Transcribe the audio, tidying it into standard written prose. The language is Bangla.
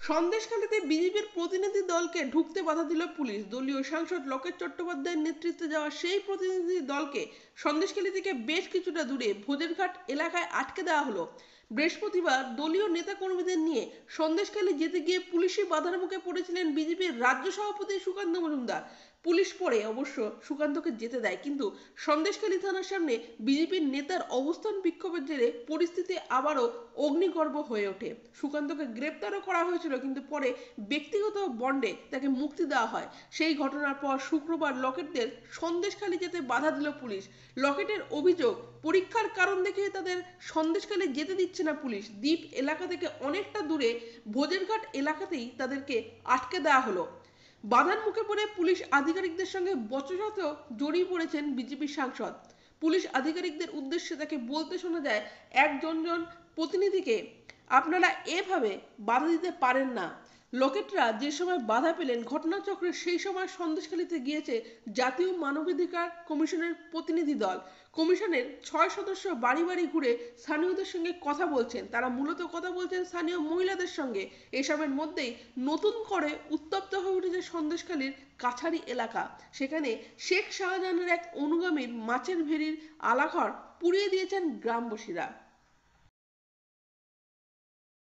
সন্দেশখালীতে বিজেপির প্রতিনিধি দলকে ঢুকতে বাধা দিল পুলিশ। দলীয় সাংসদ লকেট চট্টোপাধ্যায়ের নেতৃত্বে যাওয়া সেই প্রতিনিধি দলকে সন্দেশখালী থেকে বেশ কিছুটা দূরে ভোজেরঘাট এলাকায় আটকে দেওয়া হলো। বৃহস্পতিবার দলীয় নেতাকর্মীদের নিয়ে সন্দেশখালী যেতে গিয়ে পুলিশি বাধার মুখে পড়েছিলেন বিজেপির রাজ্য সভাপতি সুকান্ত মজুমদার। পুলিশ পরে অবশ্য সুকান্তকে যেতে দেয়, কিন্তু সন্দেশখালী থানার সামনে বিজেপির নেতার অবস্থান বিক্ষোভের জেরে পরিস্থিতি আবারও অগ্নিগর্ভ হয়ে ওঠে। সুকান্তকে গ্রেপ্তারও করা হয়েছিল, কিন্তু পরে ব্যক্তিগত বন্ডে তাকে মুক্তি দেওয়া হয়। সেই ঘটনার পর শুক্রবার লকেটদের সন্দেশখালী যেতে বাধা দিল পুলিশ। লকেটের অভিযোগ, পরীক্ষার কারণ দেখে তাদের সন্দেশখালী যেতে দিচ্ছে না পুলিশ। দ্বীপ এলাকা থেকে অনেকটা দূরে ভোজেরঘাট এলাকাতেই তাদেরকে আটকে দেওয়া হলো। বাধার মুখে পড়ে পুলিশ আধিকারিকদের সঙ্গে বচসাতে জড়িয়ে পড়েছেন বিজেপি সাংসদ। পুলিশ আধিকারিকদের উদ্দেশ্যে তাকে বলতে শোনা যায়, একজন প্রতিনিধিকে আপনারা এভাবে বাধা দিতে পারেন না। লোকেটরা যে সময় বাধা পেলেন, ঘটনাচক্রে সেই সময় সন্দেশখালীতে গিয়েছে জাতীয় মানবাধিকার কমিশনের প্রতিনিধি দল। কমিশনের 6 সদস্য বাড়ি বাড়ি ঘুরে স্থানীয়দের সঙ্গে কথা বলছেন। তারা মূলত কথা বলছেন স্থানীয় মহিলাদের সঙ্গে। এসবের মধ্যেই নতুন করে উত্তপ্ত হয়ে উঠেছে সন্দেশখালীর কাছারি এলাকা। সেখানে শেখ শাহজাহানের এক অনুগামীর মাছের ভেড়ির আলাঘর পুড়িয়ে দিয়েছেন গ্রামবাসীরা।